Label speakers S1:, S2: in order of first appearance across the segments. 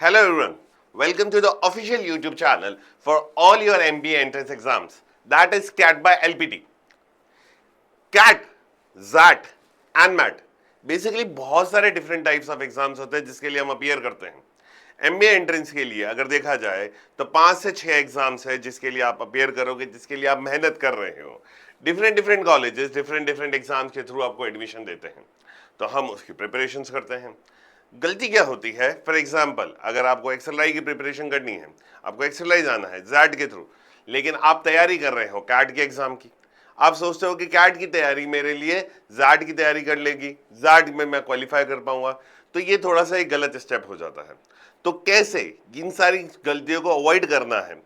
S1: Hello everyone, welcome to the official YouTube channel for all your MBA entrance exams. That is CAT by LPT. CAT, ZAT and MAT basically बहुत सारे different types of exams होते हैं जिसके लिए हम appear करते हैं. MBA entrance के लिए अगर देखा जाए तो 5 से 6 एग्जाम्स है जिसके लिए आप अपियर करोगे, जिसके लिए आप मेहनत कर रहे हो. Different different colleges different different exams के थ्रू आपको एडमिशन देते हैं, तो हम उसकी प्रिपरेशन करते हैं. गलती क्या होती है, फॉर एग्जाम्पल अगर आपको एक्सएलआई की प्रिपरेशन करनी है, आपको एक्सएलआई जाना है जैट के थ्रू, लेकिन आप तैयारी कर रहे हो कैट के एग्जाम की. आप सोचते हो कि कैट की तैयारी मेरे लिए जैट की तैयारी कर लेगी, जैट में मैं क्वालिफाई कर पाऊंगा, तो ये थोड़ा सा एक गलत स्टेप हो जाता है. तो कैसे इन सारी गलतियों को अवॉइड करना है,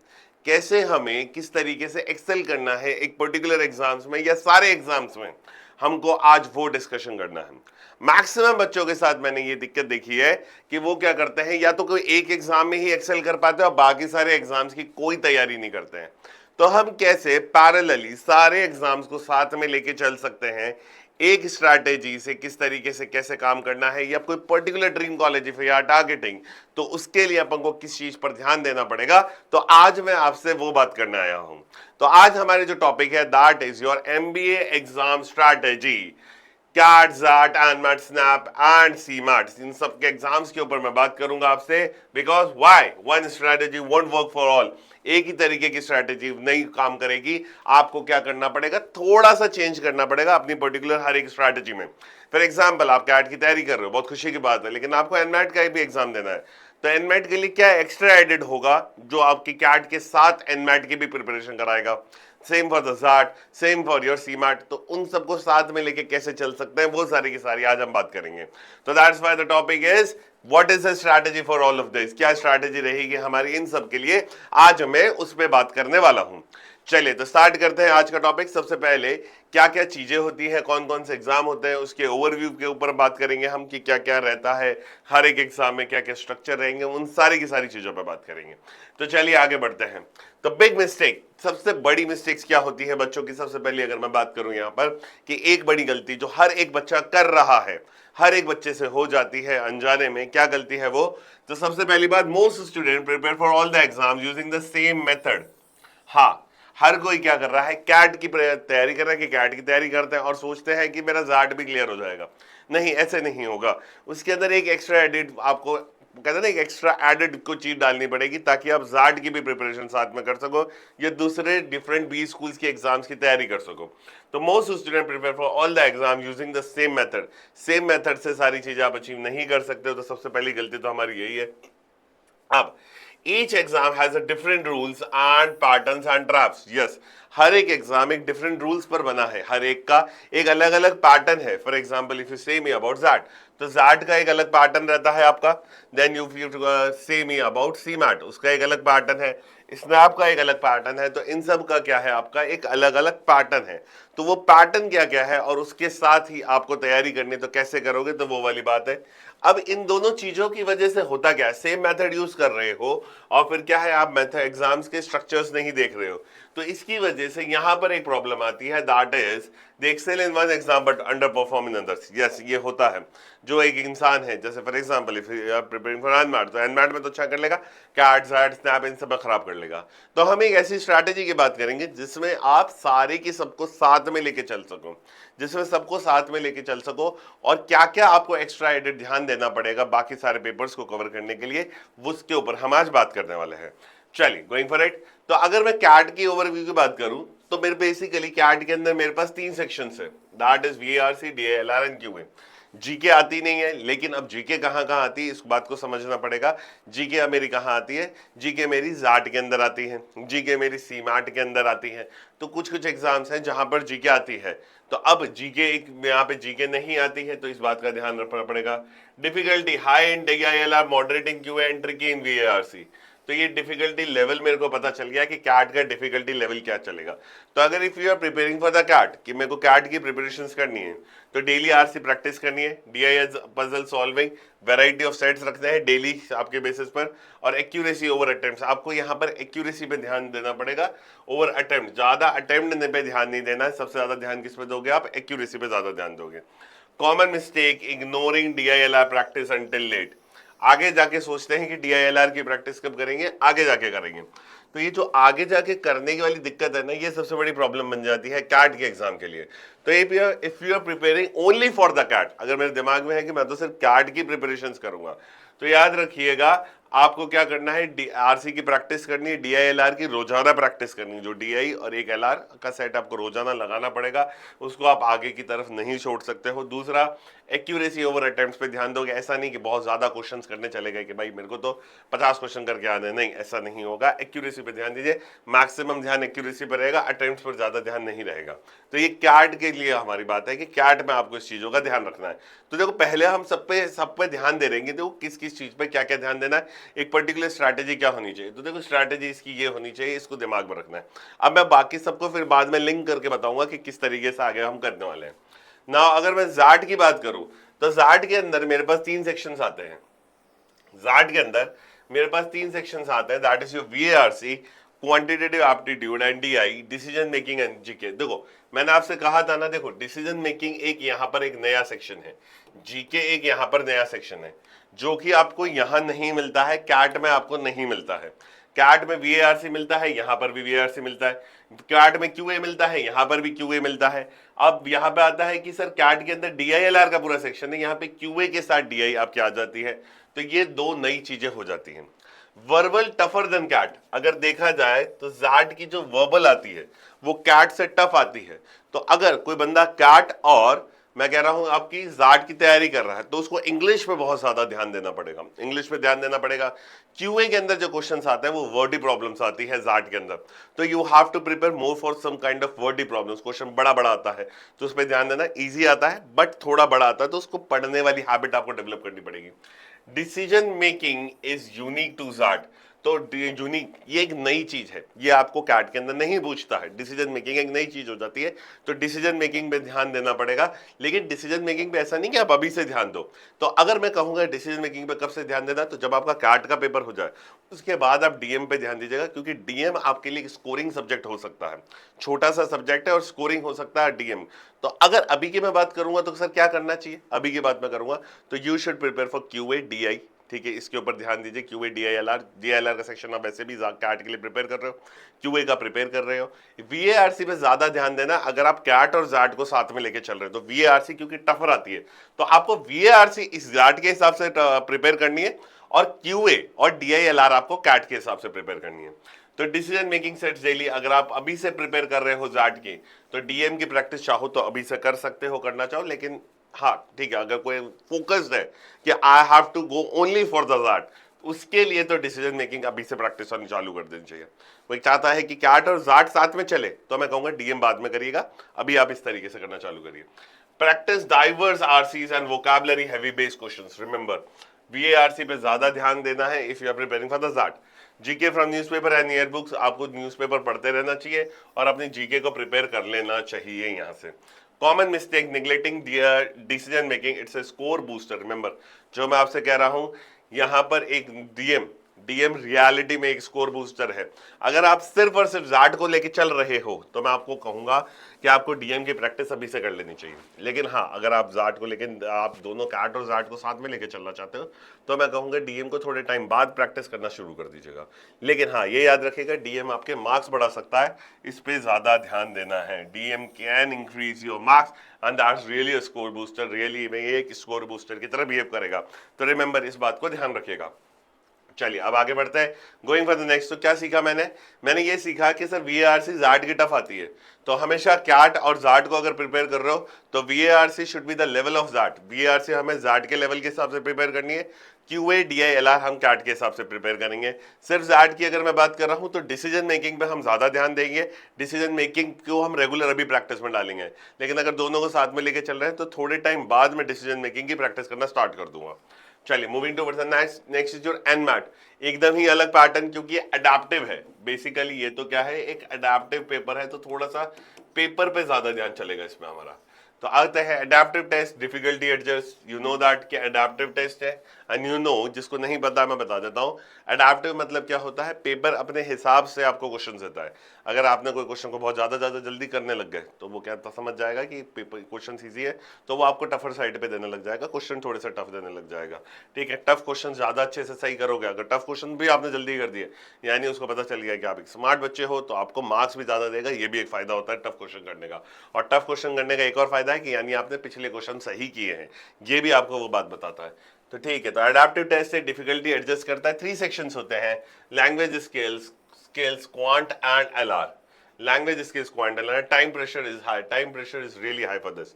S1: कैसे हमें किस तरीके से एक्सेल करना है एक पर्टिकुलर एग्जाम्स में या सारे एग्जाम्स में, हमको आज वो डिस्कशन करना है. मैक्सिमम बच्चों के साथ मैंने ये दिक्कत देखी है कि वो क्या करते हैं, या तो कोई एक एग्जाम में ही एक्सेल कर पाते हैं और बाकी सारे एग्जाम्स की कोई तैयारी नहीं करते हैं. तो हम कैसे पैरेलली सारे एग्जाम्स को साथ में लेके चल सकते हैं, एक स्ट्रैटेजी से किस तरीके से कैसे काम करना है, या कोई particular dream college if you are targeting, तो उसके लिए अपन को किस चीज पर ध्यान देना पड़ेगा. तो आज मैं आपसे वो बात करने आया हूं. तो आज हमारे जो टॉपिक है that is your MBA exam strategy. CAT, XAT, NMAT, SNAP and CMAT, इन सब के एग्जाम्स के ऊपर मैं बात करूंगा आपसे. Because why one strategy won't work for all. एक ही तरीके की स्ट्रैटेजी नहीं काम करेगी, आपको क्या करना पड़ेगा, थोड़ा सा चेंज करना पड़ेगा अपनी पर्टिकुलर हर एक स्ट्रैटेजी में. फॉर एग्जाम्पल आप कैट की तैयारी कर रहे हो, बहुत खुशी की बात है, लेकिन आपको एनमैट का भी एग्जाम देना है. तो एनमैट के लिए क्या एक्स्ट्रा एडेड होगा जो आपकी कैट के साथ एनमैट की भी प्रिपरेशन कराएगा. Same for the XAT, same for your CMAT. तो उन सबको साथ में लेके कैसे चल सकते हैं, वो सारी की सारी आज हम बात करेंगे. तो that's why the topic is what is the strategy for all of this. क्या स्ट्रैटेजी रहेगी हमारी इन सब के लिए, आज मैं उस पर बात करने वाला हूं. चलिए तो स्टार्ट करते हैं आज का टॉपिक. सबसे पहले क्या क्या चीजें होती हैं, कौन कौन से एग्जाम होते हैं, उसके ओवरव्यू के ऊपर बात करेंगे हम कि क्या क्या रहता है हर एक एग्जाम में, क्या क्या स्ट्रक्चर रहेंगे, उन सारी की सारी चीजों पर बात करेंगे. तो चलिए आगे बढ़ते हैं. तो बिग मिस्टेक, सबसे बड़ी मिस्टेक्स क्या होती है बच्चों की. सबसे पहले अगर मैं बात करूं यहां पर कि एक बड़ी गलती जो हर एक बच्चा कर रहा है, हर एक बच्चे से हो जाती है अनजाने में, क्या गलती है वो. तो सबसे पहली बात, most student prepare for all the exam using the same method. हाँ, हर कोई क्या कर रहा है, कैट की तैयारी कर रहा है कि कैट की तैयारी करते हैं और सोचते हैं कि मेरा जैट भी क्लियर हो जाएगा. नहीं, ऐसे नहीं होगा. उसके अंदर एक एक्स्ट्रा एडिट आपको कहते हैं ना, एक एक्स्ट्रा एडेड को चीज डालनी पड़ेगी ताकि आप जैट की भी प्रिपरेशन साथ में कर सको या दूसरे डिफरेंट बी स्कूल्स के एग्जाम्स की तैयारी कर सको. तो most student prepare for all the exam using the same method. Same method से सारी चीजें आप अचीव नहीं कर सकते हो. तो सबसे पहली गलती तो हमारी यही है. अब each exam has a different rules and patterns and traps. yes, हर एक एग्जाम एक डिफरेंट रूल्स पर बना है, हर एक का एक अलग अलग पैटर्न है. फॉर एग्जाम्पल इफ यू से मी अबाउट जैट, तो जैट का एक अलग पैटर्न रहता है आपका. देन यू से मी अबाउट सी मैट, उसका एक अलग पैटर्न है. स्नैप का एक अलग पैटर्न है. तो इन सब का क्या है, आपका एक अलग अलग पैटर्न है. तो वो पैटर्न क्या क्या है और उसके साथ ही आपको तैयारी करनी, तो कैसे करोगे, तो वो वाली बात है. अब इन दोनों चीजों की वजह से होता क्या है, सेम मेथड यूज कर रहे हो और फिर क्या है, आप मेथड एग्जाम्स के स्ट्रक्चर्स नहीं देख रहे हो. तो इसकी वजह से यहां पर एक प्रॉब्लम आती है, that is they excel in one exam but underperform in others. Yes, ये होता है. जो एक इंसान है, जैसे for example if you are preparing for NMAT, तो एनमैट में तो अच्छा कर लेगा, कैट, जैट, स्नैप इन सब में खराब कर लेगा. तो हम एक ऐसी स्ट्रैटेजी की बात करेंगे जिसमें आप सारे की सबको साथ में लेके चल सको, जिसमें सबको साथ में लेके चल सको, और क्या क्या आपको एक्स्ट्रा एडेड ध्यान देना पड़ेगा बाकी सारे पेपर्स को कवर करने के लिए, उसके ऊपर हम आज बात करने वाले हैं. चलिए गोइंग फॉर इट. तो अगर मैं कैट की ओवरव्यू की बात करूं, तो मेरे बेसिकली कैट के अंदर मेरे पास 3 सेक्शंस है, that is VRC, DLR and QA. GK आती नहीं है, लेकिन अब जीके कहां कहां आती है इस बात को समझना पड़ेगा. जीके अब मेरी कहां आती है, जीके मेरी जैट के अंदर आती है, जीके मेरी सीमैट के अंदर आती है. तो कुछ कुछ एग्जाम्स हैं जहां पर जीके आती है. तो अब जीके एक यहाँ पे जीके नहीं आती है, तो इस बात का ध्यान रखना पड़ेगा. Difficulty high in DILR, moderate in QA and tricky in VRC. तो ये डिफिकल्टी लेवल मेरे को पता चल गया कि कैट का डिफिकल्टी लेवल क्या चलेगा. तो अगर if you are preparing for the CAT, कि मेरे को कैट की प्रिपरेशंस करनी है, तो डेली आरसी प्रैक्टिस करनी है, DIIs puzzle solving, variety of sets रखते हैं डेली आपके बेसिस पर, और एक्यूरेसी ओवर अटेम्प्ट्स. आपको यहाँ पर एक्यूरेसी पे ध्यान देना पड़ेगा, ओवर अटेम्प्ट, ज्यादा अटेम्प्ट पे ध्यान नहीं देना है. सबसे ज्यादा ध्यान किस पे दोगे आप, एक्यूरेसी पे ज्यादा ध्यान दोगे. Common mistake, ignoring DILR practice until late. आगे जाके सोचते हैं कि DILR की प्रैक्टिस कब करेंगे, आगे जाके करेंगे। तो ये जो आगे जाके करने की वाली दिक्कत है ना, ये सबसे बड़ी प्रॉब्लम बन जाती है कैट के एग्जाम के लिए। तो if you are preparing only for the CAT, अगर मेरे दिमाग में है कि मैं तो सिर्फ कैट की प्रिपरेशन करूंगा, तो याद रखिएगा आपको क्या करना है, RC की प्रैक्टिस करनी है, DILR की रोजाना प्रैक्टिस करनी है। जो DI और एक LR का सेट आपको रोजाना लगाना पड़ेगा, उसको आप आगे की तरफ नहीं छोड़ सकते हो। दूसरा, एक्यूरेसी ओवर अटेम्प्ट्स पे ध्यान दोगे। ऐसा नहीं कि बहुत ज्यादा क्वेश्चंस करने चले गए कि भाई मेरे को तो 50 क्वेश्चन करके आने, नहीं, ऐसा नहीं होगा। एक्यूरेसी पे ध्यान दीजिए, मैक्सिमम ध्यान एक्यूरेसी पे रहेगा, अटेम्प्ट्स पर ज्यादा ध्यान नहीं रहेगा। तो ये कैट के लिए हमारी बात है कि कैट में आपको इस चीजों का ध्यान रखना है। तो देखो, पहले हम सब पे ध्यान दे रहेंगे, देखो किस किस चीज पे क्या क्या ध्यान देना है, एक पर्टिकुलर स्ट्रैटेजी क्या होनी चाहिए। तो देखो, स्ट्रैटेजी इसकी ये होनी चाहिए, इसको दिमाग में रखना है। अब मैं बाकी सबको फिर बाद में लिंक करके बताऊंगा कि किस तरीके से आगे हम करने वाले हैं ना। अगर मैं जाट की बात करूं, तो जाट के अंदर मेरे पास 3 सेक्शंस आते हैं। जाट के अंदर मेरे पास 3 सेक्शंस आते हैं, that is your VARC, quantitative aptitude and DI, decision making and GK। देखो, मैंने आपसे कहा था ना, देखो डिसीजन मेकिंग एक यहाँ पर एक नया सेक्शन है, GK एक यहाँ पर नया सेक्शन है, जो कि आपको यहाँ नहीं मिलता है, कैट में आपको नहीं मिलता है। कैट में VARC मिलता है, यहाँ पर भी VARC मिलता है। कैट में QA मिलता है, यहाँ पर भी QA मिलता है। अब यहाँ पे आता है कि सर कैट के अंदर DILR का पूरा सेक्शन है, यहाँ पे QA के साथ DI आपकी आ जाती है। तो ये 2 नई चीजें हो जाती हैं। वर्बल टफर देन कैट, अगर देखा जाए तो जाट की जो वर्बल आती है वो कैट से टफ आती है। तो अगर कोई बंदा कैट और मैं कह रहा हूं आपकी जाट की तैयारी कर रहा है, तो उसको इंग्लिश पे बहुत ज्यादा ध्यान देना पड़ेगा, इंग्लिश पे ध्यान देना पड़ेगा। QA के अंदर जो क्वेश्चंस आते हैं वो वर्डी प्रॉब्लम्स आती है जाट के अंदर, तो you have to prepare more for some kind of wordy problems. Question बड़ा बड़ा आता है तो उस पर ध्यान देना। इजी आता है बट थोड़ा बड़ा आता है, तो उसको पढ़ने वाली हैबिट आपको डेवलप करनी पड़ेगी। Decision making is unique to XAT, तो यूनिक ये एक नई चीज है, ये आपको कैट के अंदर नहीं पूछता है। डिसीजन मेकिंग एक नई चीज हो जाती है, तो डिसीजन मेकिंग पे ध्यान देना पड़ेगा। लेकिन डिसीजन मेकिंग पे ऐसा नहीं कि आप अभी से ध्यान दो। तो अगर मैं कहूंगा डिसीजन मेकिंग पे कब से ध्यान देना, तो जब आपका कैट का पेपर हो जाए उसके बाद आप DM पे ध्यान दीजिएगा, क्योंकि DM आपके लिए स्कोरिंग सब्जेक्ट हो सकता है, छोटा सा सब्जेक्ट है और स्कोरिंग हो सकता है DM। तो अगर अभी की मैं बात करूंगा तो सर क्या करना चाहिए, अभी की बात मैं करूंगा तो you should prepare for QA DI, ठीक है, इसके ऊपर ध्यान दीजिए। QA DILR का सेक्शन आप वैसे भी कैट के लिए प्रिपेयर कर रहे हो, QA का प्रिपेयर कर रहे हो। VARC पे ज्यादा ध्यान देना, अगर आप कैट और जाट को साथ में लेके चल रहे हो तो VARC क्योंकि टफर आती है, तो आपको VARC इस जाट के हिसाब से प्रिपेयर करनी है, और QA और DILR आपको कैट के हिसाब से प्रिपेयर करनी है। तो डिसीजन मेकिंग सेट्स डेली अगर आप अभी से प्रिपेयर कर रहे हो जाट की, तो DM की प्रैक्टिस चाहो तो अभी से कर सकते हो, करना चाहो। लेकिन हाँ ठीक है, अगर कोई फोकस्ड है कि I have to go only for the XAT, उसके लिए तो डिसीजन मेकिंग अभी से प्रैक्टिस करनी चालू कर देनी चाहिए। कोई चाहता है कि कैट और जाट साथ में चले, तो मैं कहूंगा DM बाद में करिएगा, अभी आप इस तरीके से करना चालू करिए। Practice diverse RCs and vocabulary heavy based questions. Remember, VARC पे ज्यादा ध्यान देना है if you are preparing for the XAT. GK from newspaper and year books, आपको न्यूज़पेपर पढ़ते रहना चाहिए और अपनी GK को प्रिपेयर कर लेना चाहिए। यहाँ से common mistake, neglecting decision making, it's a score booster. Remember, जो मैं आपसे कह रहा हूं, यहाँ पर एक DM रियलिटी में एक स्कोर बूस्टर है। अगर आप सिर्फ और सिर्फ जाट को लेके चल रहे हो तो मैं आपको कहूंगा कि आपको DM की प्रैक्टिस अभी से कर लेनी चाहिए। लेकिन हाँ, अगर आप जाट को लेके, आप दोनों कैट और जाट को साथ में लेके चलना चाहते हो, तो मैं कहूंगा DM को थोड़े टाइम बाद प्रैक्टिस करना शुरू कर दीजिएगा। लेकिन हाँ, ये याद रखिएगा, DM आपके मार्क्स बढ़ा सकता है, इस पे ज्यादा ध्यान देना है। DM can increase your marks and that's really a score booster, really में एक स्कोर बूस्टर की तरह बिहेव करेगा। तो रिमेंबर, इस बात को ध्यान रखिएगा। चलिए अब आगे बढ़ते हैं, गोइंग फॉर द नेक्स्ट। तो क्या सीखा मैंने ये सीखा कि सर VARC जाट की टफ आती है, तो हमेशा कैट और जाट को अगर प्रिपेयर कर रहे हो तो VARC should be the level of Jat. VARC हमें जाट के लेवल के हिसाब से प्रिपेयर करनी है, QA DILR हम कैट के हिसाब से प्रिपेयर करेंगे। सिर्फ जाट की अगर मैं बात कर रहा हूं तो डिसीजन मेकिंग पे हम ज्यादा ध्यान देंगे, डिसीजन मेकिंग को हम रेगुलर अभी प्रैक्टिस में डालेंगे। लेकिन अगर दोनों को साथ में लेके चल रहे हैं तो थोड़े टाइम बाद में डिसीजन मेकिंग की प्रैक्टिस करना स्टार्ट कर दूंगा। चलिए, moving towards the next is your NMAT. एकदम ही अलग पैटर्न, क्योंकि अडेप्टिव है बेसिकली। ये तो क्या है, एक अडेप्टिव पेपर है, तो थोड़ा सा पेपर पे ज्यादा ध्यान चलेगा इसमें हमारा। तो आते हैं adaptive test, difficulty adjust. You know that कि अडेप्टिव टेस्ट है, एंड यू नो, जिसको नहीं पता मैं बता देता हूँ। अडेप्टिव मतलब क्या होता है, पेपर अपने हिसाब से आपको क्वेश्चन देता है। अगर आपने कोई क्वेश्चन को बहुत ज्यादा जल्दी करने लग गए तो वो क्या समझ जाएगा कि क्वेश्चन ईजी है, तो वो आपको टफर साइड पे देने लग जाएगा, क्वेश्चन थोड़े से टफ देने लग जाएगा। ठीक है, टफ क्वेश्चन ज्यादा अच्छे से सही करोगे, अगर टफ क्वेश्चन भी आपने जल्दी कर दिए यानी उसको पता चल गया कि आप एक स्मार्ट बच्चे हो, तो आपको मार्क्स भी ज्यादा देगा। ये भी एक फायदा होता है टफ क्वेश्चन करने का। और टफ क्वेश्चन करने का एक और फायदा है कि यानी आपने पिछले क्वेश्चन सही किए हैं, ये भी आपको वो बात बताता है। तो ठीक है, तो अडेप्टिव टेस्ट से डिफिकल्टी एडजस्ट करता है। 3 सेक्शंस होते हैं, language skills, quant and LR. Language skills, quant, LR. Time pressure is high, time pressure is really high for this.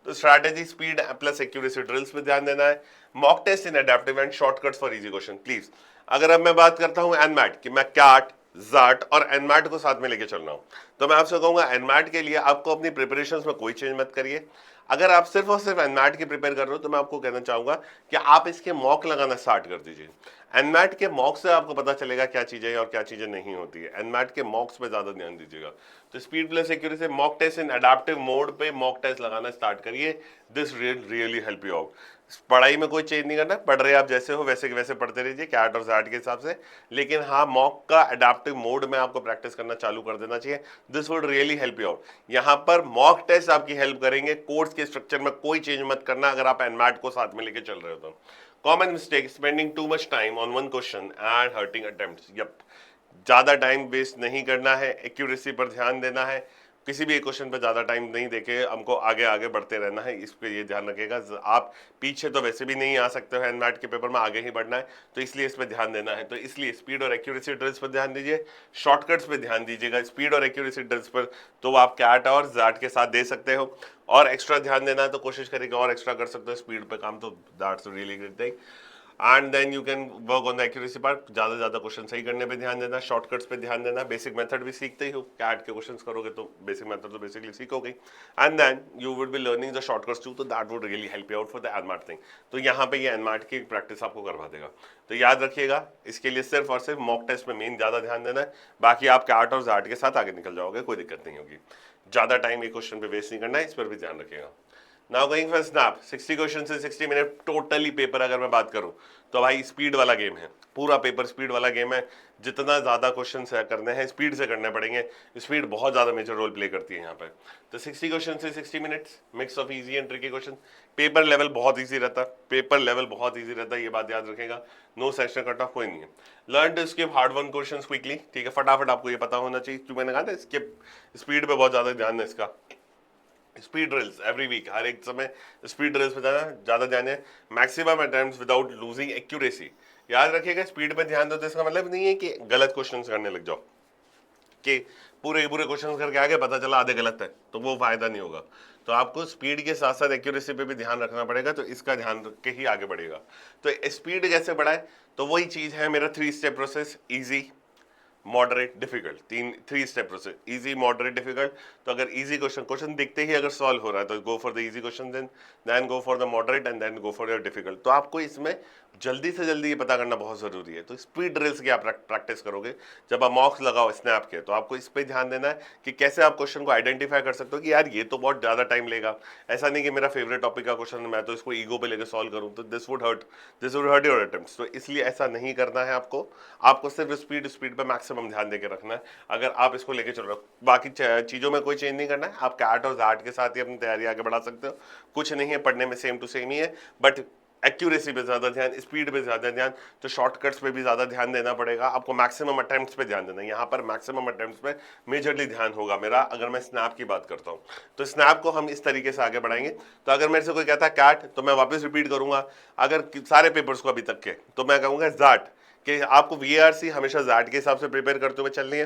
S1: तो strategy, speed plus accuracy drills पे ध्यान देना है। Mock test in adaptive and shortcuts for easy question please. अगर अब मैं बात करता हूं एनमैट कि मैं कैट, जाट और एनमैट को साथ में लेके चल रहा हूं, तो मैं आपसे कहूंगा एनमैट के लिए आपको अपनी प्रिपरेशंस में कोई चेंज मत करिए। अगर आप सिर्फ और सिर्फ एनमैट की प्रिपेयर कर रहे हो तो मैं आपको कहना चाहूंगा कि आप इसके मॉक लगाना स्टार्ट कर दीजिए। एनमैट के मॉक से आपको पता चलेगा क्या चीजें और क्या चीजें नहीं होती है। एनमैट के मॉक्स पे ज्यादा ध्यान दीजिएगा। तो speed plus accuracy, mock test in adaptive mode पे मॉक टेस्ट लगाना स्टार्ट करिए। This really help you out. पढ़ाई में कोई चेंज नहीं करना, पढ़ रहे आप जैसे हो वैसे के वैसे पढ़ते रहिए कैट और जैट के हिसाब से, लेकिन हाँ मॉक का अडेप्टिव मोड में आपको प्रैक्टिस करना चालू कर देना चाहिए। This would really help you out. यहाँ पर मॉक टेस्ट आपकी हेल्प करेंगे, कोर्स के स्ट्रक्चर में कोई चेंज मत करना अगर आप एनमैट को साथ में लेके चल रहे हो तो। Common mistake, spending too much time on one question and hurting attempts. Yup, ज्यादा टाइम वेस्ट नहीं करना है, एक्यूरेसी पर ध्यान देना है। किसी भी एक क्वेश्चन पे ज्यादा टाइम नहीं देके हमको आगे आगे बढ़ते रहना है, इस पे ये ध्यान रखिएगा। आप पीछे तो वैसे भी नहीं आ सकते हो एनमैट के पेपर में, आगे ही बढ़ना है, तो इसलिए इस पे ध्यान देना है। तो इसलिए स्पीड और एक्यूरेसी ड्रिल्स पर ध्यान दीजिए, शॉर्टकट्स पे ध्यान दीजिएगा। स्पीड और एक्यूरेसी ड्रिल्स पर तो आप कैट और जैट के साथ दे सकते हो, और एक्स्ट्रा ध्यान देना है तो कोशिश करेंगे और एक्स्ट्रा कर सकते हो स्पीड पे काम, तो that's really great thing. And then you can work on the accuracy part, ज्यादा क्वेश्चन सही करने पे ध्यान देना, शॉर्टकट्स पे ध्यान देना। बेसिक मेथड भी सीखते ही हो, कैट के क्वेश्चंस करोगे तो बेसिक मेथड तो बेसिकली सीखोगे, and then you would be learning the shortcuts too, तो that would really help you out for the NMAT thing. तो यहाँ पे ये एनमैट की प्रैक्टिस आपको करवा देगा। तो याद रखिएगा, इसके लिए सिर्फ और सिर्फ मॉक टेस्ट में मेन ज्यादा ध्यान देना है, बाकी आप कैट और जैट के साथ आगे निकल जाओगे, कोई दिक्कत नहीं होगी। ज्यादा टाइम एक क्वेश्चन पे वेस्ट नहीं करना है, इस पर भी ध्यान रखिएगा। Now going for snap, 60 question से 60 मिनट टोटली पेपर अगर मैं बात करूं तो भाई स्पीड वाला गेम है, पूरा पेपर स्पीड वाला गेम है। जितना ज्यादा क्वेश्चन करने हैं स्पीड से करने पड़ेंगे, स्पीड बहुत ज्यादा मेजर रोल प्ले करती है यहाँ पे। तो 60 क्वेश्चन से 60 minutes, mix of easy and tricky question. Paper level बहुत इजी रहता है, पेपर लेवल बहुत इजी रहता है, ये बात याद रखेगा। नो सेक्शन कट ऑफ कोई नहीं है। Learn to skip hard one question quickly, ठीक है, फटाफट आपको ये पता होना चाहिए, क्योंकि मैंने कहा था स्किप, स्पीड पे बहुत ज्यादा ध्यान है इसका। स्पीड ड्रिल्स एवरी वीक, हर एक समय स्पीड ड्रिल्स पे ज्यादा ध्यान है। Maximum attempts without losing accuracy, याद रखिएगा स्पीड पे ध्यान दो तो इसका मतलब नहीं है कि गलत क्वेश्चंस करने लग जाओ, कि पूरे पूरे क्वेश्चन करके आगे पता चला आधे गलत है, तो वो फायदा नहीं होगा। तो आपको स्पीड के साथ साथ एक्यूरेसी पे भी ध्यान रखना पड़ेगा, तो इसका ध्यान रख के ही आगे बढ़ेगा। तो स्पीड कैसे बढ़ाए, तो वही चीज है मेरा 3 step process, easy, moderate, difficult. 3 step process, easy, moderate, difficult. तो अगर इजी क्वेश्चन दिखते ही अगर सॉल्व हो रहा है तो go for the easy question, then go for the moderate, and then go for your difficult. तो आपको इसमें जल्दी से जल्दी ये पता करना बहुत जरूरी है। तो स्पीड ड्रिल्स की आप प्रैक्टिस करोगे, जब आप मॉक्स लगाओ स्नैप के, तो आपको इस पे ध्यान देना है कि कैसे आप क्वेश्चन को आइडेंटिफाई कर सकते हो कि यार ये तो बहुत ज्यादा टाइम लेगा। ऐसा नहीं कि मेरा फेवरेट टॉपिक का क्वेश्चन है, मैं तो इसको ईगो पे लेकर सॉल्व करूं, तो this would hurt your attempts. तो इसलिए ऐसा नहीं करना है आपको सिर्फ स्पीड पे मैक्सिमम ध्यान देकर रखना है अगर आप इसको लेके चल रहे हो। बाकी चीजों में कोई चेंज नहीं करना है, आप कैट और जैट के साथ ही अपनी तैयारी आगे बढ़ा सकते हो, कुछ नहीं है, पढ़ने में सेम टू सेम ही है, बट एक्यूरेसी पे ज्यादा ध्यान, स्पीड पे ज्यादा ध्यान, तो शॉर्टकट्स पे भी ज्यादा ध्यान देना पड़ेगा आपको। मैक्सिमम अटेम्प्ट्स पे ध्यान देना है, यहाँ पर मैक्सिमम अटेम्प्ट्स पे मेजरली ध्यान होगा मेरा। अगर मैं स्नैप की बात करता हूँ तो स्नैप को हम इस तरीके से आगे बढ़ाएंगे। तो अगर मेरे से कोई कहता है कैट, तो मैं वापस रिपीट करूंगा अगर सारे पेपर्स को अभी तक के, तो मैं कहूंगा जैट, कि आपको वीआरसी हमेशा जैट के हिसाब से प्रिपेयर करते हुए चलनी है।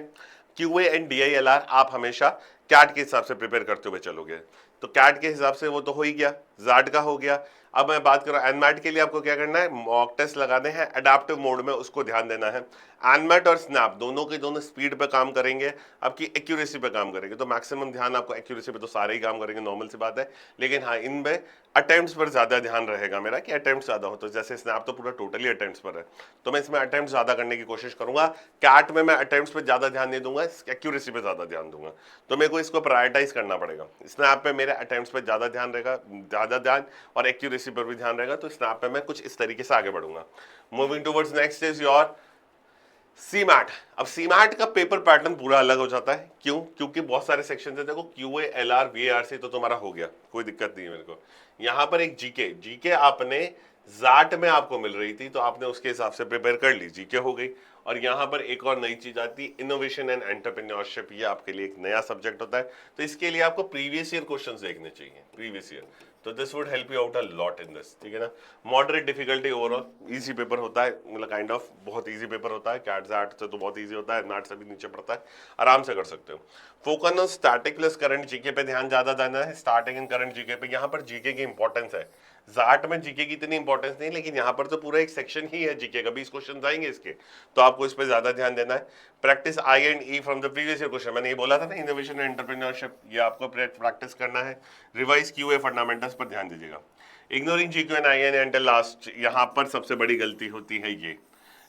S1: क्यूए एंड डीआईएलआर आप हमेशा कैट के हिसाब से प्रिपेयर करते हुए चलोगे। तो कैट के हिसाब से वो तो हो ही गया, जैट का हो गया। अब मैं बात करूँ एनमैट के लिए, आपको क्या करना है, मॉक टेस्ट लगाने हैं एडाप्टिव मोड में, उसको ध्यान देना है। एनमैट और स्नैप दोनों के दोनों स्पीड पे काम करेंगे, आपकी एक्यूरेसी पे काम करेंगे, तो मैक्सिमम ध्यान आपको एक्यूरेसी पे तो सारे ही काम करेंगे, नॉर्मल सी बात है, लेकिन हाँ इनमें अटेम्प्ट्स पर ज्यादा ध्यान रहेगा मेरा कि अटेम्प्ट ज्यादा हो। तो जैसे स्नैप तो पूरा टोटली अटेम्प्ट्स पर है, तो मैं इसमें अटेम्प्ट ज्यादा करने की कोशिश करूंगा। कैट में मैं अटेम्प्ट्स पे ज्यादा ध्यान नहीं दूंगा, एक्यूरेसी पे ज्यादा ध्यान दूंगा, तो मेरे को इसको प्रायोरिटाइज करना पड़ेगा। स्नैप पे मेरे अटेम्प्ट्स पे ज्यादा ध्यान रहेगा, ज्यादा ध्यान, और एक्यूरेसी पर भी ध्यान रहेगा, तो स्नैप पे मैं कुछ इस तरीके से आगे बढ़ूंगा। Moving towards next is your CMAT. अब सी मैट का पेपर पैटर्न पूरा अलग हो जाता है, क्यों? क्योंकि बहुत सारे सेक्शन है, देखो QA L R V R C तो तुम्हारा हो गया, कोई दिक्कत नहीं है मेरे को। यहाँ पर एक जीके, जीके आपने जाट में आपको मिल रही थी, तो आपने उसके हिसाब से प्रिपेयर कर ली, जीके हो गई। और यहाँ पर एक और नई चीज आती है, इनोवेशन एंड एंटरप्रेन्योरशिप, ये आपके लिए एक नया सब्जेक्ट होता है, तो इसके लिए आपको प्रीवियस ईयर क्वेश्चंस देखने चाहिए, प्रीवियस ईयर, तो this would help you out a lot in this, ठीक है ना। Moderate difficulty overall, easy paper होता है, मतलब काइंड ऑफ बहुत इजी पेपर होता है, कैट जैट से तो बहुत इजी होता है, मैट से भी नीचे पड़ता है, आराम से कर सकते हो। Focus on static plus current GK पे ध्यान ज्यादा देना है, स्टार्टिंग एंड करंट जीके पे। यहाँ पर जीके की इंपॉर्टेंस है, जाट में जीके की इतनी इंपॉर्टेंस नहीं, लेकिन यहाँ पर तो पूरा एक सेक्शन ही है जीके का, 20 क्वेश्चन आएंगे इसके, तो आपको इस पर ज्यादा ध्यान देना है। Practice I and E from the previous year question, मैंने ये बोला था ना, इनोवेशन एंड एंटरप्रेन्योरशिप, ये आपको प्रैक्टिस करना है। रिवाइज क्यूए फंडामेंटल्स पर ध्यान दीजिएगा। Ignoring GK and I N until last, यहाँ पर सबसे बड़ी गलती होती है ये।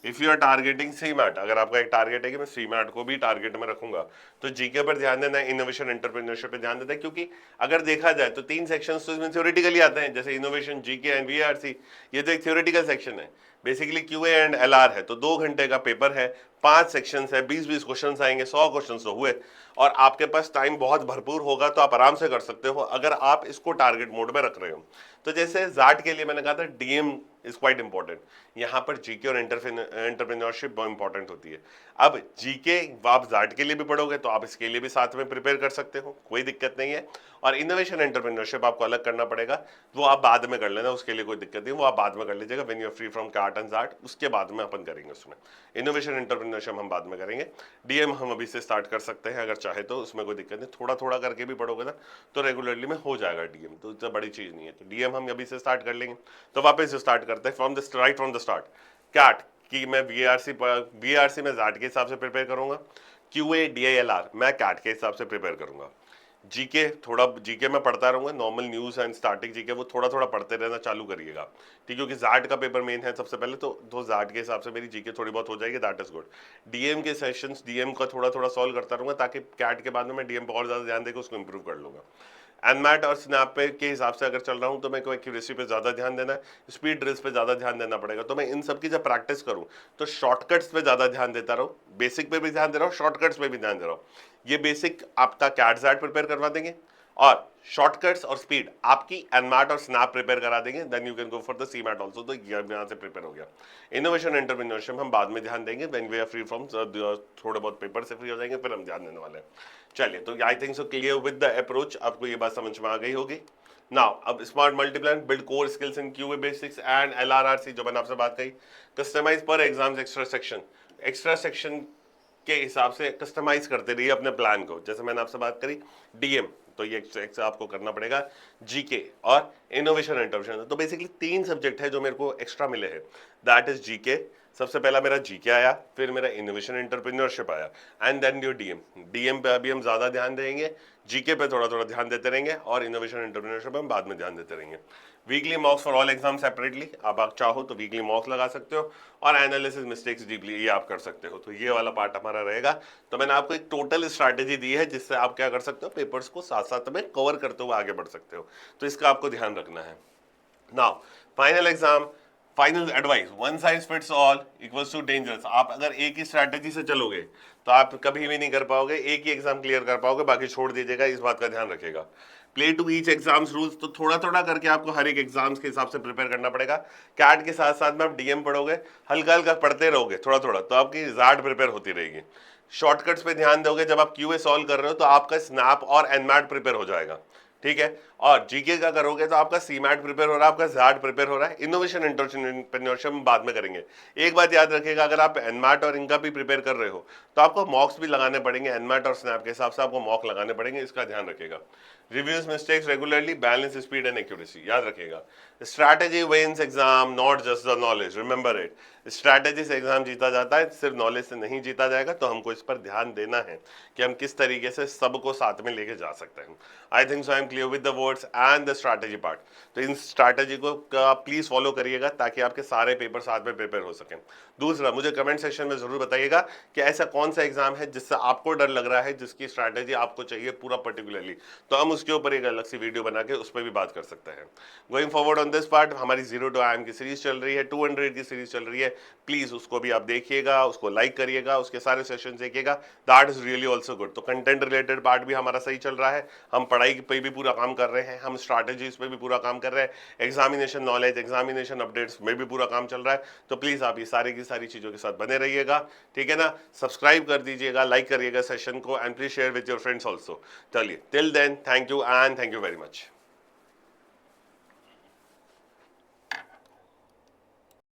S1: If you are targeting CMAT, अगर आपका एक टारगेट है कि मैं सी मैट को भी टारगेट में रखूंगा, तो जीके पर ध्यान देना है, इनोवेशन एंटरप्रेन्योरशिप पे ध्यान देना है, क्योंकि अगर देखा जाए तो 3 सेक्शंस तो इसमें थ्योरेटिकली आते हैं, जैसे इनोवेशन, जीके एंड वीआरसी, ये तो एक थ्योरेटिकल सेक्शन है, बेसिकली क्यूए एंड एलआर है, तो 2 घंटे का पेपर है, 5 सेक्शंस है, 20-20 क्वेश्चन आएंगे, 100 क्वेश्चन तो हुए, और आपके पास टाइम बहुत भरपूर होगा, तो आप आराम से कर सकते हो अगर आप इसको टारगेट मोड में रख रहे हो। तो जैसे जाट के लिए मैंने कहा था डीएम इज क्वाइट इंपॉर्टेंट, यहाँ पर जीके और एंटरप्रेन्योरशिप बहुत इंपॉर्टेंट होती है। अब जीके आप जाट के लिए भी पढ़ोगे, तो आप इसके लिए भी साथ में प्रिपेयर कर सकते हो, कोई दिक्कत नहीं है। और इनोवेशन एंटरप्रेन्योरशिप आपको अलग करना पड़ेगा, वो आप बाद में कर लेना, उसके लिए कोई दिक्कत नहीं, वो आप बाद में कर लीजिएगा, when you are free from CAT and XAT, उसके बाद में अपन करेंगे उसमें। इनोवेशन एंटरप्रेन्योरशिप हम बाद में करेंगे, डीएम हम अभी से स्टार्ट कर सकते हैं अगर चाहे तो, उसमें कोई दिक्कत नहीं, थोड़ा थोड़ा करके भी पढ़ोगे ना तो रेगुलरली में हो जाएगा डीएम, तो इतना बड़ी चीज नहीं है, तो डीएम हम अभी से स्टार्ट कर लेंगे। तो वापस से स्टार्ट करते हैं from the right from the start. CAT कि मैं वीआरसी में जाट के हिसाब से प्रिपेयर करूंगा, क्यूए डीआईएलआर मैं कैट के हिसाब से प्रिपेयर करूंगा। जीके थोड़ा जीके में पढ़ता रहूंगा, normal news and starting GK वो थोड़ा थोड़ा पढ़ते रहना चालू करिएगा, ठीक, क्योंकि जाट का पेपर मेन है सबसे पहले, तो जाट के हिसाब से मेरी जीके थोड़ी बहुत हो जाएगी, दैट इज गुड। डीएम के सेशंस डीएम का थोड़ा थोड़ा सॉल्व करता रहूंगा, ताकि कैट के बाद में मैं डीएम पर और ज्यादा ध्यान देकर उसको इंप्रूव कर लूंगा। एनमैट और स्नैप पे के हिसाब से अगर चल रहा हूं, तो मेरे को एक्यूरेसी पे ज्यादा ध्यान देना है, स्पीड ड्रिल्स पे ज्यादा ध्यान देना पड़ेगा, तो मैं इन सब की जब प्रैक्टिस करूं तो शॉर्टकट्स पे ज्यादा ध्यान देता रहूं, बेसिक पे भी ध्यान दे रहा हूं, शॉर्टकट्स पे भी ध्यान दे रहा हूं। ये बेसिक आपका कैट जैट प्रिपेयर करवा देंगे, और शॉर्टकट्स और स्पीड आपकी एनमैट और स्नैप प्रिपेयर करा देंगे, then you can go for the CMAT also, तो यहाँ से प्रिपेयर हो गया। इनोवेशन एंटरप्रेन्योरशिप हम बाद में ध्यान देंगे, when we are free from, थोड़े बहुत पेपर से फ्री हो जाएंगे, फिर हम ध्यान देने वाले हैं। चलिए, तो I think so clear with the approach, आपको ये बात समझ में आ गई होगी। नाउ अब smart multiplier, build core skills in QA basics and LRRC, जो मैंने आपसे बात कही, कस्टमाइज पर एग्जाम्स एक्स्ट्रा सेक्शन के हिसाब से कस्टमाइज करते रहिए अपने प्लान को, जैसे मैंने आपसे बात करी डीएम, तो ये आपको करना पड़ेगा, जीके और इनोवेशन एंटरप्रेन्योरशिप, तो बेसिकली 3 सब्जेक्ट है जो मेरे को एक्स्ट्रा मिले हैं, दैट इज जीके, सबसे पहला मेरा जीके आया, फिर मेरा इनोवेशन एंटरप्रेन्योरशिप आया, and then your DM. DM पे अभी हम ज्यादा ध्यान देंगे, जीके पे थोड़ा थोड़ा ध्यान देते रहेंगे, और इनोवेशन एंटरप्रेन्योरशिप पे हम बाद में ध्यान देते रहेंगे। Weekly मॉक्स for all exam separately, आप चाहो तो वीकली मॉक्स लगा सकते हो, और एनालिसिस मिस्टेक्स डीपली ये आप कर सकते हो, तो ये वाला पार्ट हमारा रहेगा। तो मैंने आपको एक टोटल स्ट्रैटेजी दी है, जिससे आप क्या कर सकते हो, पेपर्स को साथ साथ में कवर करते हुए आगे बढ़ सकते हो, तो इसका आपको ध्यान रखना है। Now final exam, final advice, one size fits all equals to dangerous. आप अगर एक ही स्ट्रैटेजी से चलोगे तो आप कभी भी नहीं कर पाओगे, एक ही एग्जाम क्लियर कर पाओगे, बाकी छोड़ दीजिएगा, इस बात का ध्यान रखिएगा। Play to each exams rules, तो थोड़ा थोड़ा करके आपको हर एक एग्जाम्स के हिसाब से प्रिपेयर करना पड़ेगा। कैट के साथ साथ में आप डीएम पढ़ोगे, हल्का हल्का पढ़ते रहोगे थोड़ा थोड़ा, तो आपकी जाट प्रिपेयर होती रहेगी। शॉर्टकट्स पे ध्यान दोगे, जब आप क्यूए सॉल्व कर रहे हो तो आपका स्नैप और एनमैट प्रिपेयर हो जाएगा, ठीक है। और जीके का करोगे तो आपका सीमैट प्रिपेयर हो रहा है, आपका जैट प्रिपेयर हो रहा है, इनोवेशन एंटरप्रेन्योरशिप हम बाद में करेंगे। एक बात याद रखिएगा, अगर आप एनमैट और इनका भी प्रिपेयर कर रहे हो तो आपको मॉक्स भी लगाने पड़ेंगे, एनमैट और स्नैप के हिसाब से आपको मॉक लगाने पड़ेंगे, इसका ध्यान रखिएगा। Reviews mistakes regularly, balance speed and accuracy, याद रखिएगा। Strategy wins exam, not just the knowledge, remember it. Strategy से एग्जाम जीता जाता है, सिर्फ नॉलेज से नहीं जीता जाएगा। तो हमको इस पर ध्यान देना है कि हम किस तरीके से सबको साथ में लेके जा सकते हैं। I think so I am clear with the words and the strategy part. तो इन स्ट्रैटेजी को प्लीज फॉलो करिएगा ताकि आपके सारे पेपर साथ में प्रिपेयर हो सकें। दूसरा, मुझे कमेंट सेक्शन में जरूर बताइएगा कि ऐसा कौन सा एग्जाम है जिससे आपको डर लग रहा है, जिसकी स्ट्रैटेजी आपको चाहिए पूरा पर्टिकुलरली, तो हम उसके ऊपर एक अलग सी वीडियो बना के उस पर भी बात कर सकते हैं। Going forward on this part, हमारी 0 to IIM की सीरीज चल रही है, 200 की सीरीज चल रही है। प्लीज उसको भी आप देखिएगा, उसको लाइक करिएगा, उसके सारे सेशन देखिएगा। That is really also good. तो कंटेंट रिलेटेड पार्ट भी हमारा सही चल रहा है, हम पढ़ाई पे भी पूरा काम कर रहे हैं, हम स्ट्रैटेजीज पे भी पूरा काम कर रहे हैं, एग्जामिनेशन नॉलेज, एग्जामिनेशन अपडेट्स में भी पूरा काम चल रहा है। तो प्लीज आप ये सारी की सारी चीजों के साथ बने रहिएगा, ठीक है ना। सब्सक्राइब कर दीजिएगा, लाइक करिएगा सेशन को, and please share with your friends also. चलिए, till then, thank you and thank you very much.